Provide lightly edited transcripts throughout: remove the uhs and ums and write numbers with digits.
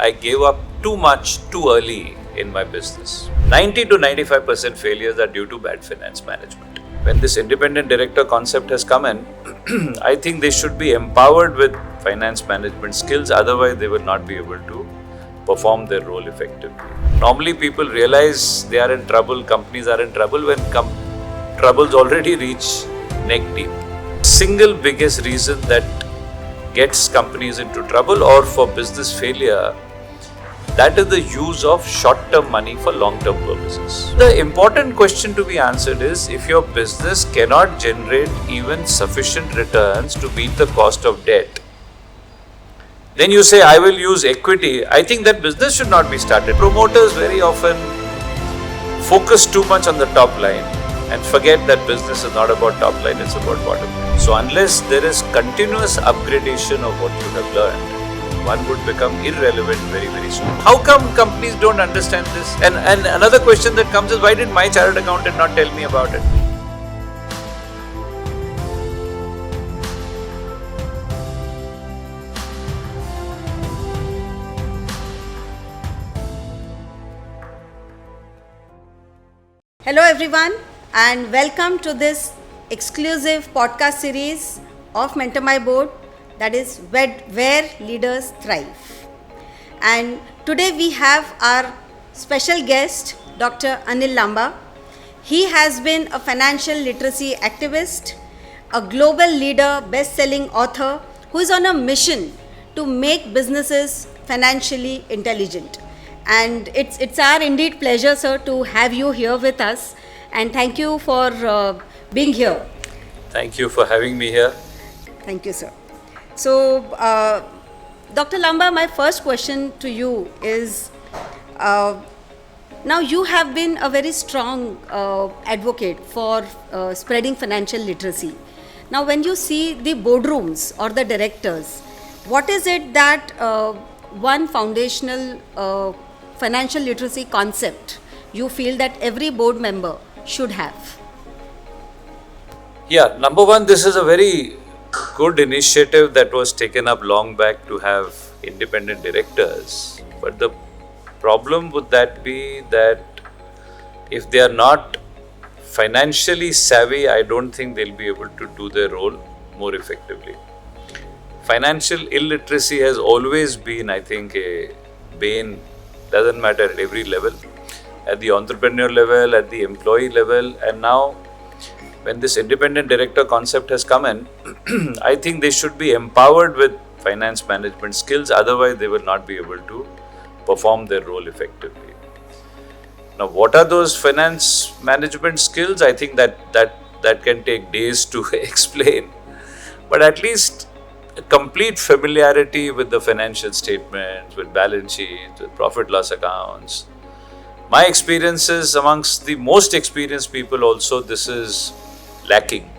I gave up too much too early in my business. 90 to 95% failures are due to bad finance management. When this independent director concept has come in, I think they should be empowered with finance management skills, otherwise they will not be able to perform their role effectively. Normally people realize they are in trouble, companies are in trouble when troubles already reach neck deep. Single biggest reason that gets companies into trouble or for business failure, that is the use of short-term money for long-term purposes. The important question to be answered is, if your business cannot generate even sufficient returns to meet the cost of debt, then you say, I will use equity. I think that business should not be started. Promoters very often focus too much on the top line and forget that business is not about top line, it's about bottom line. So unless there is continuous upgradation of what you have learned, one would become irrelevant very, very soon. How come companies don't understand this? And another question that comes is, why did my chartered accountant not tell me about it? Hello everyone, and welcome to this exclusive podcast series of MentorMyBoard, that is where leaders thrive. And today we have our special guest, Dr. Anil Lamba. He has been a financial literacy activist, a global leader, best-selling author who is on a mission to make businesses financially intelligent. And it's our indeed pleasure, sir, to have you here with us. And thank you for being here. Thank you for having me here. Thank you, sir. So, Dr. Lamba, my first question to you is, now you have been a very strong advocate for spreading financial literacy. Now, when you see the boardrooms or the directors, what is it that one foundational financial literacy concept you feel that every board member should have? Yeah, number one, this is a very good initiative that was taken up long back to have independent directors. But the problem would that be that if they are not financially savvy, I don't think they'll be able to do their role more effectively. Financial illiteracy has always been, I think, a bane. Doesn't matter at every level, at the entrepreneur level, at the employee level, and now when this independent director concept has come in, I think they should be empowered with finance management skills, otherwise they will not be able to perform their role effectively. Now, what are those finance management skills? I think that can take days to explain, but at least a complete familiarity with the financial statements, with balance sheets, with profit loss accounts. My experiences amongst the most experienced people also, this is lacking.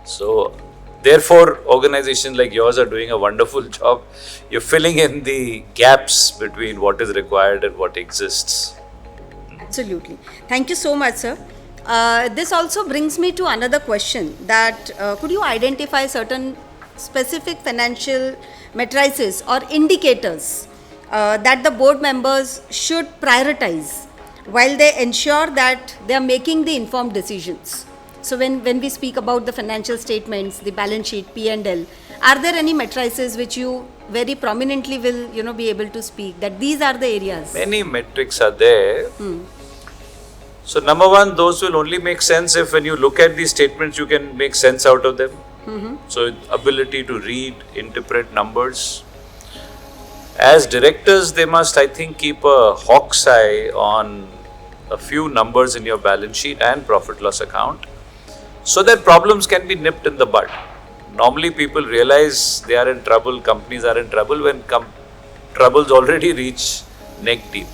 So therefore, organizations like yours are doing a wonderful job. You're filling in the gaps between what is required and what exists. Absolutely. Thank you so much, sir. This also brings me to another question, that could you identify certain specific financial matrices or indicators that the board members should prioritize while they ensure that they are making the informed decisions? So when we speak about the financial statements, the balance sheet, P&L, are there any matrices which you very prominently will be able to speak that these are the areas? Many metrics are there. So number one, those will only make sense if when you look at these statements, you can make sense out of them. So ability to read, interpret numbers. As directors, they must, I think, keep a hawk's eye on a few numbers in your balance sheet and profit loss account, so that problems can be nipped in the bud. Normally people realize they are in trouble, companies are in trouble when troubles already reach neck deep.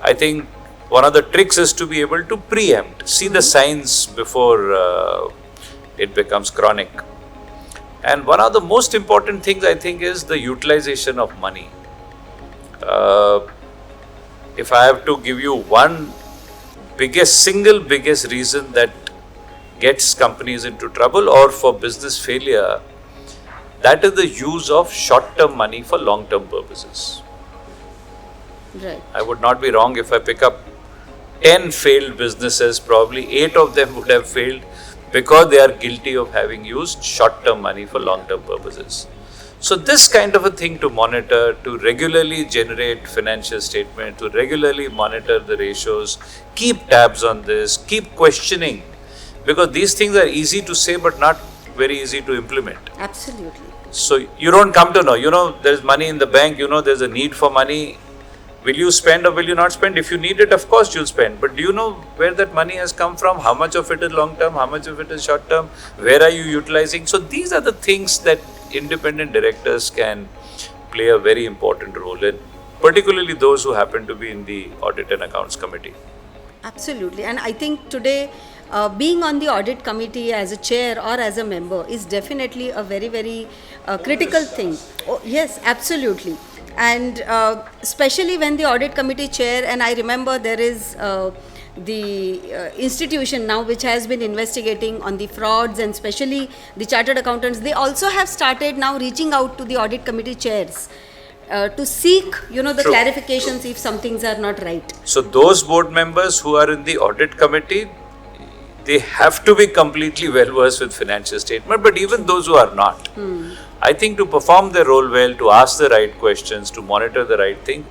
I think one of the tricks is to be able to preempt, see the signs before it becomes chronic. And one of the most important things, I think, is the utilization of money. If I have to give you one single biggest reason that gets companies into trouble or for business failure, That is the use of short-term money for long-term purposes. Right. I would not be wrong if I pick up 10 failed businesses, probably 8 of them would have failed because they are guilty of having used short-term money for long-term purposes. So this kind of a thing to monitor, to regularly generate financial statement, to regularly monitor the ratios, keep tabs on this, keep questioning, because these things are easy to say but not very easy to implement. Absolutely. So you don't come to know, there's money in the bank, there's a need for money. Will you spend or will you not spend? If you need it, of course you'll spend. But do you know where that money has come from? How much of it is long term? How much of it is short term? Where are you utilizing? So these are the things that independent directors can play a very important role in, particularly those who happen to be in the Audit and Accounts Committee. Absolutely. And I think today, being on the audit committee as a chair or as a member is definitely a very, very critical thing. Oh, yes, absolutely. And especially when the audit committee chair, and I remember there is the institution now which has been investigating on the frauds, and especially the chartered accountants, they also have started now reaching out to the audit committee chairs to seek, the True. clarifications if some things are not right. So those board members who are in the Audit Committee, they have to be completely well versed with financial statement, but even those who are not, I think to perform their role well, to ask the right questions, to monitor the right thing,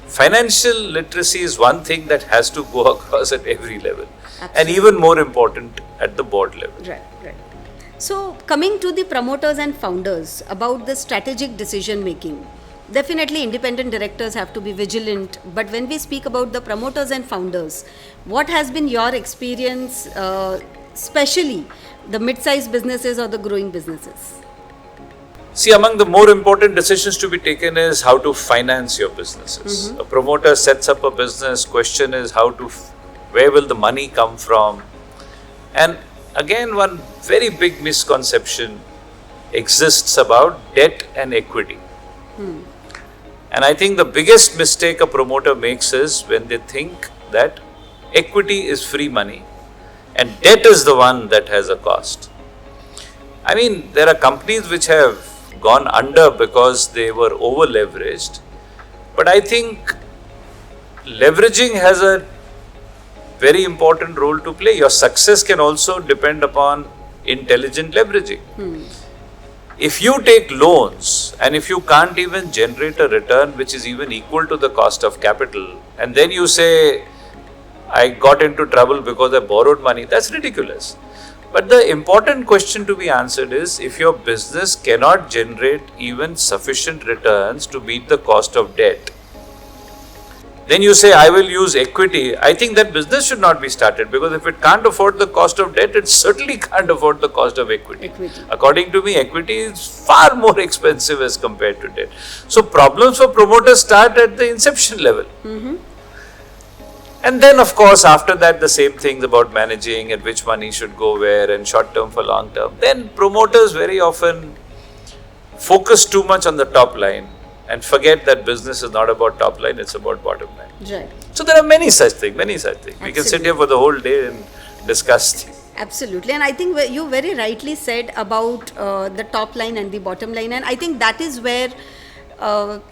financial literacy is one thing that has to go across at every level. Absolutely. And even more important at the board level. Right, right. So coming to the promoters and founders about the strategic decision making, definitely independent directors have to be vigilant, but when we speak about the promoters and founders, what has been your experience, especially the mid-sized businesses or the growing businesses? See, among the more important decisions to be taken is how to finance your businesses. A promoter sets up a business, question is where will the money come from? And again, one very big misconception exists about debt and equity. And I think the biggest mistake a promoter makes is when they think that equity is free money and debt is the one that has a cost. I mean, there are companies which have gone under because they were over leveraged, but I think leveraging has a very important role to play. Your success can also depend upon intelligent leveraging. If you take loans and if you can't even generate a return which is even equal to the cost of capital, and then you say, I got into trouble because I borrowed money, that's ridiculous. But the important question to be answered is, if your business cannot generate even sufficient returns to meet the cost of debt, then you say, I will use equity. I think that business should not be started, because if it can't afford the cost of debt, it certainly can't afford the cost of equity. According to me, equity is far more expensive as compared to debt. So problems for promoters start at the inception level. And then, of course, after that, the same things about managing and which money should go where and short term for long term. Then promoters very often focus too much on the top line and forget that business is not about top line, it's about bottom line. Right. So there are many such things. Absolutely. We can sit here for the whole day and discuss things. Absolutely. And I think you very rightly said about the top line and the bottom line. And I think that is where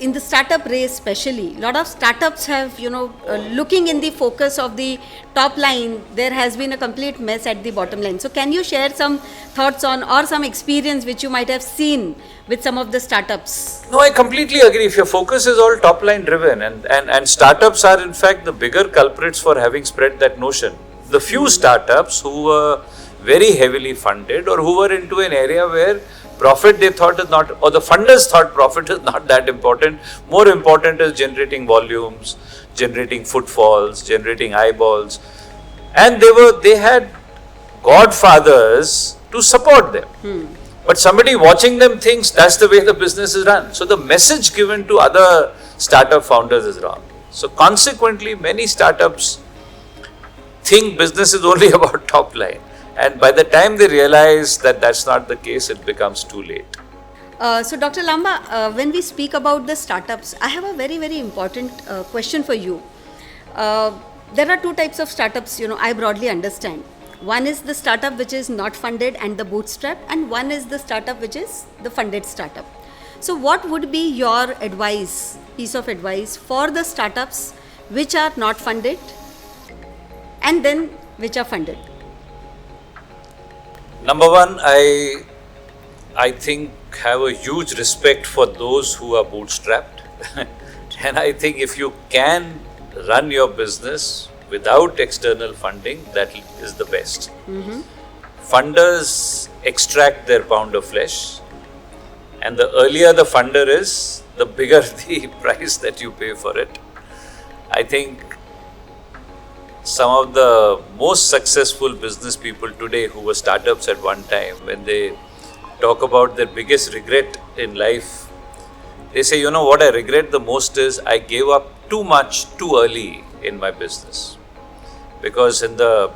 in the startup race especially, a lot of startups have, looking in the focus of the top line, there has been a complete mess at the bottom line. So can you share some thoughts on or some experience which you might have seen with some of the startups? No, I completely agree. If your focus is all top line driven, and startups are in fact the bigger culprits for having spread that notion. The few startups who were very heavily funded or who were into an area where profit they thought is not, or the funders thought profit is not that important. More important is generating volumes, generating footfalls, generating eyeballs. And they had godfathers to support them. But somebody watching them thinks that's the way the business is run. So the message given to other startup founders is wrong. So consequently, many startups think business is only about top line. And by the time they realize that that's not the case, it becomes too late. So Dr. Lamba, when we speak about the startups, I have a very, very important question for you. There are two types of startups, I broadly understand. One is the startup which is not funded and the bootstrap, and one is the startup which is the funded startup. So what would be your piece of advice for the startups which are not funded and then which are funded? Number one, I think have a huge respect for those who are bootstrapped. And I think if you can run your business without external funding, that is the best. Funders extract their pound of flesh, and the earlier the funder is, the bigger the price that you pay for it. I think some of the most successful business people today who were startups at one time, when they talk about their biggest regret in life, they say, you know what I regret the most is I gave up too much too early in my business. Because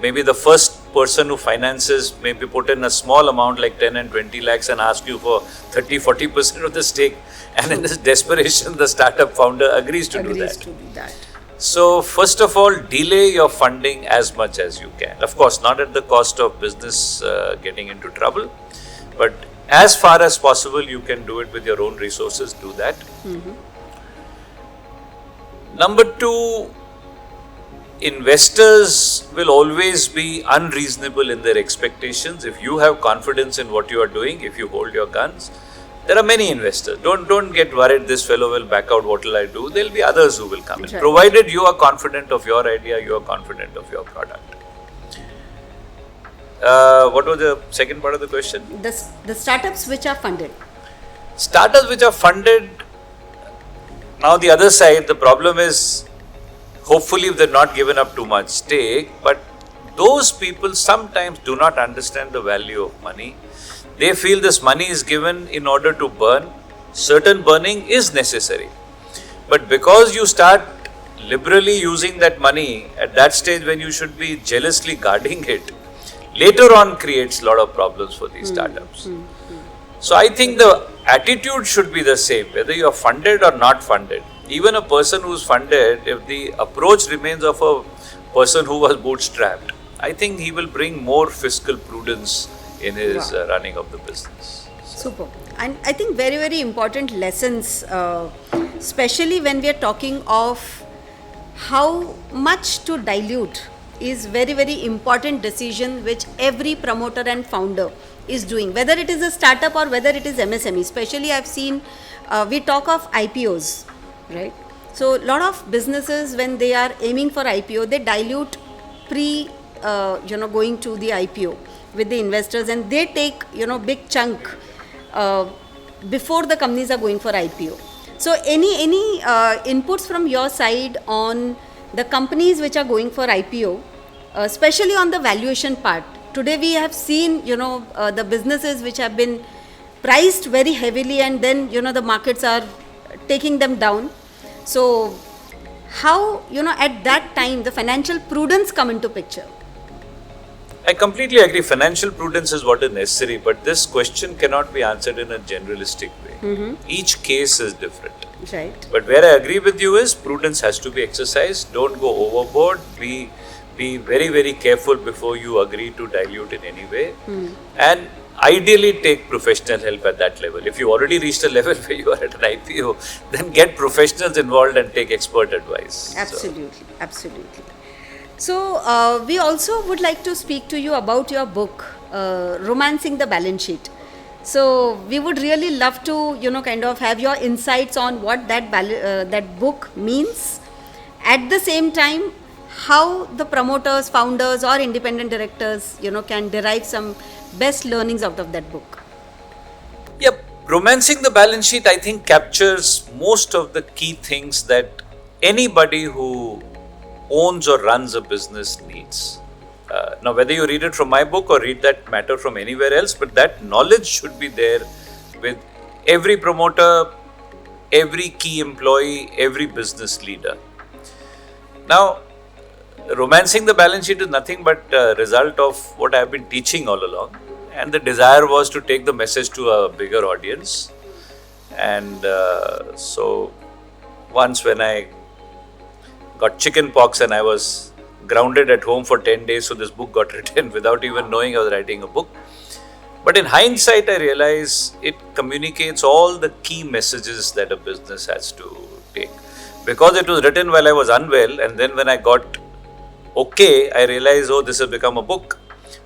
maybe the first person who finances maybe put in a small amount like 10 and 20 lakhs and ask you for 30-40% of the stake, and in this desperation the startup founder agrees to do that. So first of all, delay your funding as much as you can. Of course, not at the cost of business getting into trouble, but as far as possible you can do it with your own resources, do that. Number two, investors will always be unreasonable in their expectations. If you have confidence in what you are doing, if you hold your guns, there are many investors. Don't get worried, this fellow will back out, what will I do? There will be others who will come in. Provided you are confident of your idea, you are confident of your product. What was the second part of the question? The startups which are funded. Startups which are funded, now the other side, the problem is, hopefully if they're not given up too much stake, but those people sometimes do not understand the value of money. They feel this money is given in order to burn. Certain burning is necessary. But because you start liberally using that money at that stage when you should be jealously guarding it, later on creates a lot of problems for these startups. So I think the attitude should be the same, whether you are funded or not funded. Even a person who is funded, if the approach remains of a person who was bootstrapped, I think he will bring more fiscal prudence in his running of the business. Super. And I think very, very important lessons, especially when we are talking of how much to dilute is very, very important decision which every promoter and founder is doing, whether it is a startup or whether it is MSME. Especially I've seen, we talk of IPOs, right? So a lot of businesses, when they are aiming for IPO, they dilute going to the IPO with the investors, and they take big chunk before the companies are going for IPO. So any inputs from your side on the companies which are going for IPO, especially on the valuation part? Today we have seen the businesses which have been priced very heavily, and then the markets are taking them down. So how at that time the financial prudence come into picture? I completely agree. Financial prudence is what is necessary, but this question cannot be answered in a generalistic way. Each case is different. Right. But where I agree with you is prudence has to be exercised. Don't go overboard. Be very, very careful before you agree to dilute in any way. And ideally take professional help at that level. If you already reached a level where you are at an IPO, then get professionals involved and take expert advice. Absolutely. Absolutely. So we also would like to speak to you about your book, Romancing the Balance Sheet. So we would really love to, kind of have your insights on what that book means. At the same time, how the promoters, founders, or independent directors, can derive some best learnings out of that book. Yep. Romancing the Balance Sheet, I think, captures most of the key things that anybody who owns or runs a business needs. Now, whether you read it from my book or read that matter from anywhere else, but that knowledge should be there with every promoter, every key employee, every business leader. Now, romancing the balance sheet is nothing but a result of what I have been teaching all along. And the desire was to take the message to a bigger audience. And so once when I got chicken pox and I was grounded at home for 10 days, so this book got written without even knowing I was writing a book. But in hindsight, I realize it communicates all the key messages that a business has to take. Because it was written while I was unwell, and then when I got okay, I realized, oh, this has become a book.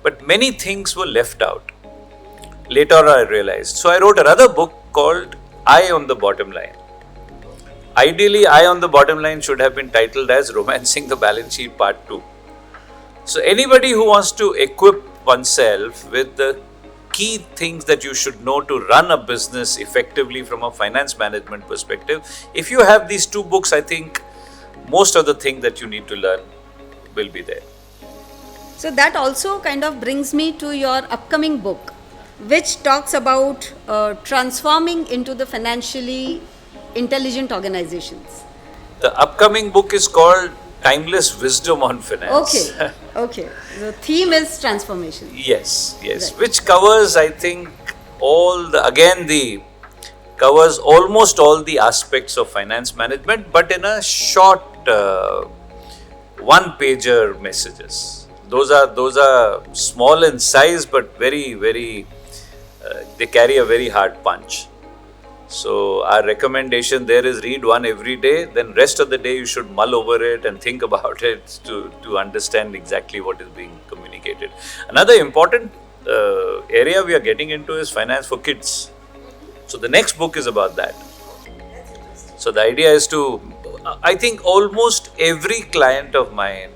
But many things were left out. Later I realized. So I wrote another book called Eye on the Bottom Line. Ideally, Eye on the Bottom Line should have been titled as Romancing the Balance Sheet Part 2. So anybody who wants to equip oneself with the key things that you should know to run a business effectively from a finance management perspective, if you have these two books, I think most of the things that you need to learn will be there. So that also kind of brings me to your upcoming book, which talks about transforming into the financially intelligent organizations. The upcoming book is called Timeless Wisdom on Finance. Okay. The theme is transformation. Yes. Right. Which covers, I think, covers almost all the aspects of finance management, but in a short one-pager messages. Those are small in size, but very, very, they carry a very hard punch. So our recommendation there is read one every day, then rest of the day you should mull over it and think about it to understand exactly what is being communicated. Another important area we are getting into is finance for kids. So the next book is about that. So the idea is I think almost every client of mine,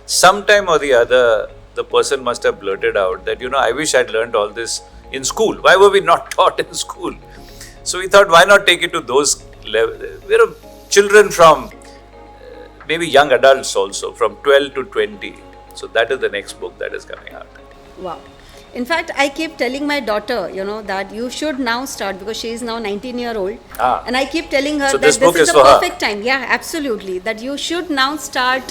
sometime or the other, the person must have blurted out that, I wish I'd learned all this in school. Why were we not taught in school? So we thought, why not take it to those levels? Children from maybe young adults also, from 12 to 20. So that is the next book that is coming out. Wow. In fact, I keep telling my daughter, that you should now start, because she is now 19-year-old. And I keep telling her that this is the perfect time. Yeah, absolutely. That you should now start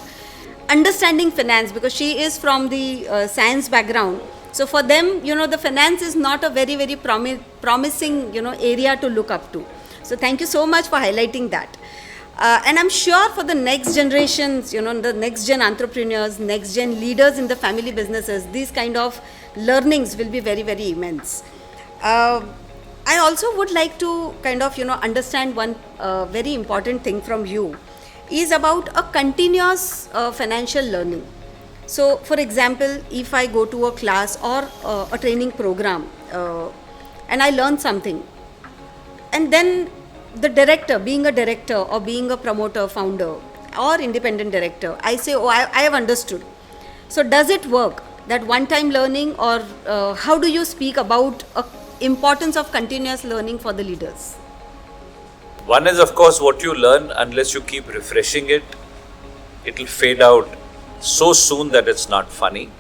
understanding finance, because she is from the science background. So for them, the finance is not a very, very promising, area to look up to. So thank you so much for highlighting that. And I'm sure for the next generations, the next gen entrepreneurs, next gen leaders in the family businesses, these kind of learnings will be very, very immense. I also would like to kind of, understand one very important thing from you is about a continuous financial learning. So, for example, if I go to a class or a training program and I learn something, and then the director, being a director or being a promoter, founder or independent director, I say, oh, I have understood. So, does it work, that one-time learning, or how do you speak about importance of continuous learning for the leaders? One is, of course, what you learn, unless you keep refreshing it, it will fade out so soon that it's not funny.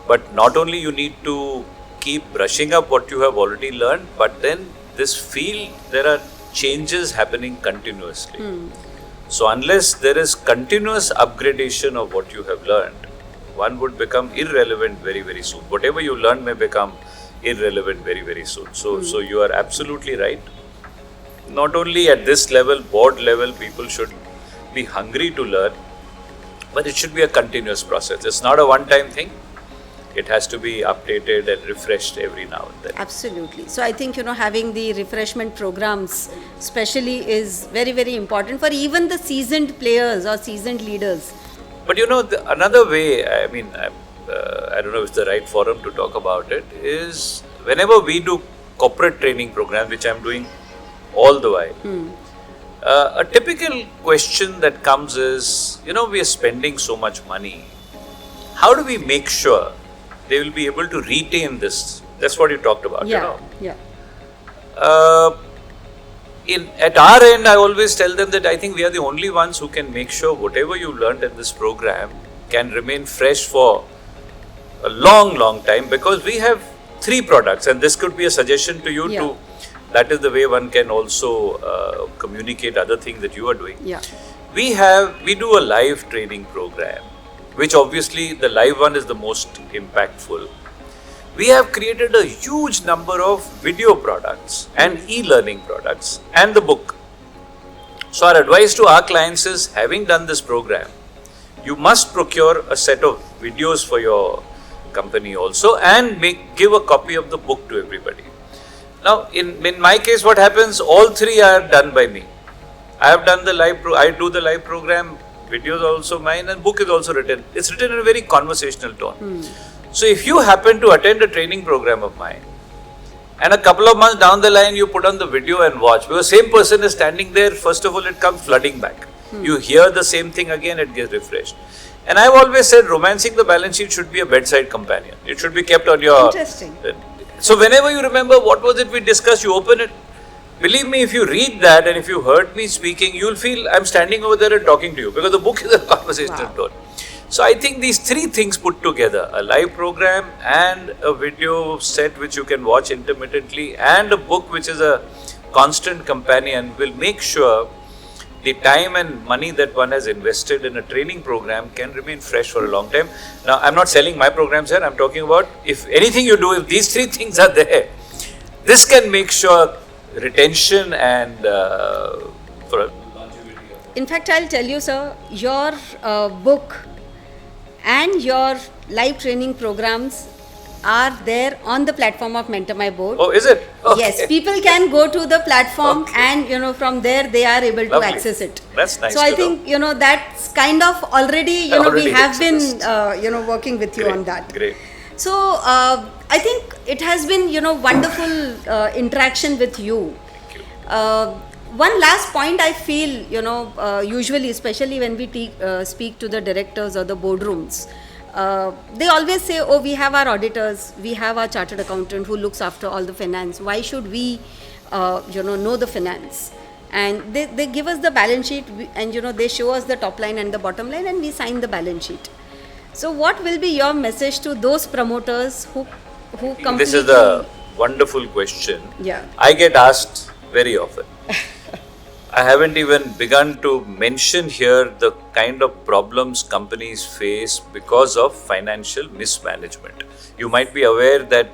But not only you need to keep brushing up what you have already learned, but then this field, there are changes happening continuously. So unless there is continuous upgradation of what you have learned, one would become irrelevant very, very soon. Whatever you learn may become irrelevant very, very soon. So you are absolutely right. Not only at this level, board level, people should be hungry to learn, but it should be a continuous process. It's not a one-time thing. It has to be updated and refreshed every now and then. Absolutely. So I think, having the refreshment programs especially is very, very important for even the seasoned players or seasoned leaders. But another way, I don't know if it's the right forum to talk about it, is whenever we do corporate training programs, which I'm doing all the while, a typical question that comes is, we are spending so much money. How do we make sure they will be able to retain this? That's what you talked about, Yeah. At our end, I always tell them that I think we are the only ones who can make sure whatever you learned in this program can remain fresh for a long, long time, because we have 3 products, and this could be a suggestion to you too. That is the way one can also communicate other things that you are doing. Yeah. We do a live training program, which obviously the live one is the most impactful. We have created a huge number of video products and e-learning products and the book. So our advice to our clients is, having done this program, you must procure a set of videos for your company also, and give a copy of the book to everybody. Now, in my case, what happens? All three are done by me. I have done the I do the live program, videos are also mine, and book is also written. It's written in a very conversational tone. So if you happen to attend a training program of mine, and a couple of months down the line you put on the video and watch, because same person is standing there, first of all it comes flooding back. You hear the same thing again, it gets refreshed. And I've always said romancing the balance sheet should be a bedside companion. It should be kept on your... Interesting. So whenever you remember what was it we discussed, you open it. Believe me, if you read that and if you heard me speaking, you'll feel I'm standing over there and talking to you, because the book is a conversational tone. So I think these three things put together, a live program and a video set which you can watch intermittently, and a book which is a constant companion, will make sure the time and money that one has invested in a training program can remain fresh for a long time. Now, I'm not selling my programs here. I'm talking about if anything you do, if these three things are there, this can make sure retention and for longevity. In fact, I'll tell you, sir, your book and your live training programs are there on the platform of MentorMyBoard. Oh, is it? Okay. Yes, people can go to the platform and from there they are able to access it. That's nice. So I think that's kind of already we have been working with you on that. Great. So I think it has been wonderful interaction with you. Thank you. One last point I feel usually, especially when we speak to the directors or the boardrooms, they always say, oh, we have our auditors, we have our chartered accountant who looks after all the finance. Why should we know the finance? And they give us the balance sheet and they show us the top line and the bottom line, and we sign the balance sheet. So what will be your message to those promoters who completely... This is a wonderful question. Yeah. I get asked very often. I haven't even begun to mention here the kind of problems companies face because of financial mismanagement. You might be aware that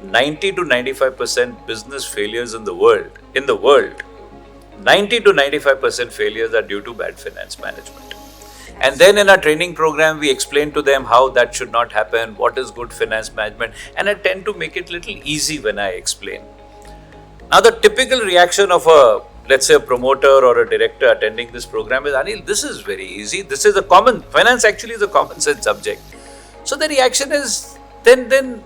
90 to 95% business failures in the world, 90 to 95% failures are due to bad finance management. And then in our training program, we explain to them how that should not happen, what is good finance management, and I tend to make it little easy when I explain. Now, the typical reaction of let's say a promoter or a director attending this program is, Anil, this is very easy. This is finance actually is a common sense subject. So the reaction is, then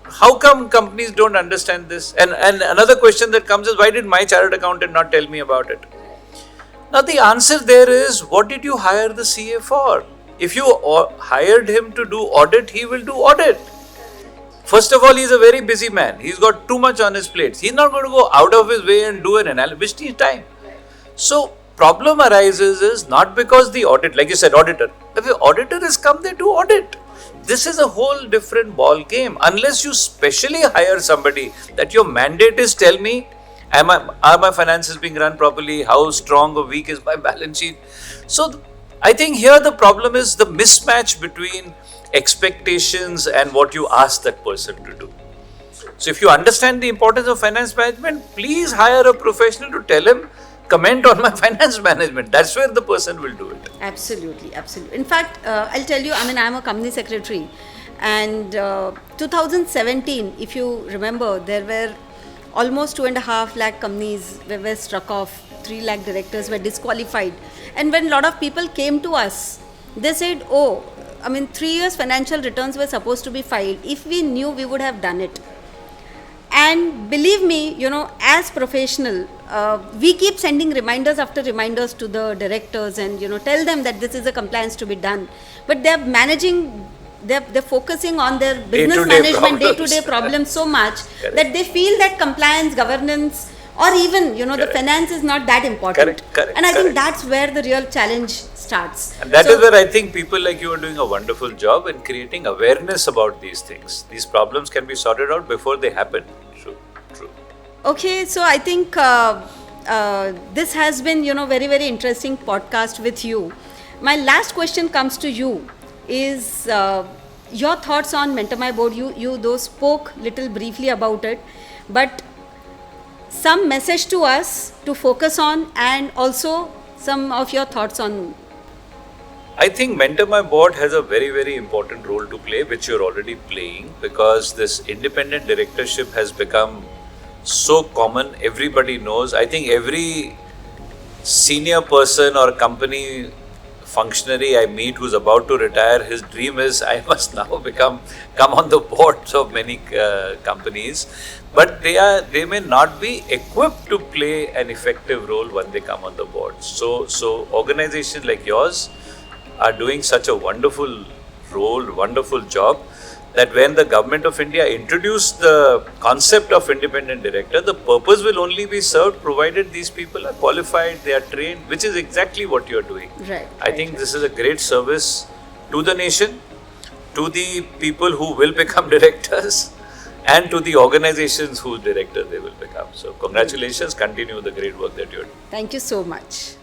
how come companies don't understand this? And another question that comes is, why did my chartered accountant not tell me about it? Now the answer there is, what did you hire the CA for? If you hired him to do audit, he will do audit. First of all, he's a very busy man. He's got too much on his plate. He's not going to go out of his way and do an analysis, which needs time. So, problem arises is not because the audit, like you said, auditor. If the auditor has come there to audit, this is a whole different ball game. Unless you specially hire somebody that your mandate is tell me, are my finances being run properly? How strong or weak is my balance sheet? So, I think here the problem is the mismatch between expectations and what you ask that person to do. So if you understand the importance of finance management, please hire a professional to tell him, comment on my finance management. That's where the person will do it. Absolutely, absolutely. In fact, I'll tell you, I'm a company secretary, and 2017, if you remember, there were almost 2.5 lakh companies were struck off, 3 lakh directors were disqualified. And when a lot of people came to us, they said, 3 years financial returns were supposed to be filed. If we knew, we would have done it. And believe me, as professional, we keep sending reminders after reminders to the directors and, tell them that this is a compliance to be done. But they're they're focusing on their business management, day-to-day problems so much that they feel that compliance, governance, or even, the finance is not that important. Correct. And I think that's where the real challenge starts. And that is where I think people like you are doing a wonderful job in creating awareness about these things. These problems can be sorted out before they happen. True. Okay, so I think this has been, very, very interesting podcast with you. My last question comes to you is your thoughts on MentorMyBoard. You though spoke little briefly about it, but some message to us to focus on, and also some of your thoughts on. I think Mentor My Board has a very, very important role to play, which you're already playing, because this independent directorship has become so common. Everybody knows. I think every senior person or company functionary I meet who's about to retire, his dream is I must now come on the boards of many companies, but they may not be equipped to play an effective role when they come on the board. So organizations like yours are doing such a wonderful role, wonderful job, that when the government of India introduced the concept of independent director, the purpose will only be served provided these people are qualified, they are trained, which is exactly what you are doing. Right. I think this is a great service to the nation, to the people who will become directors, and to the organizations whose director they will become. So congratulations, continue the great work that you're doing. Thank you so much.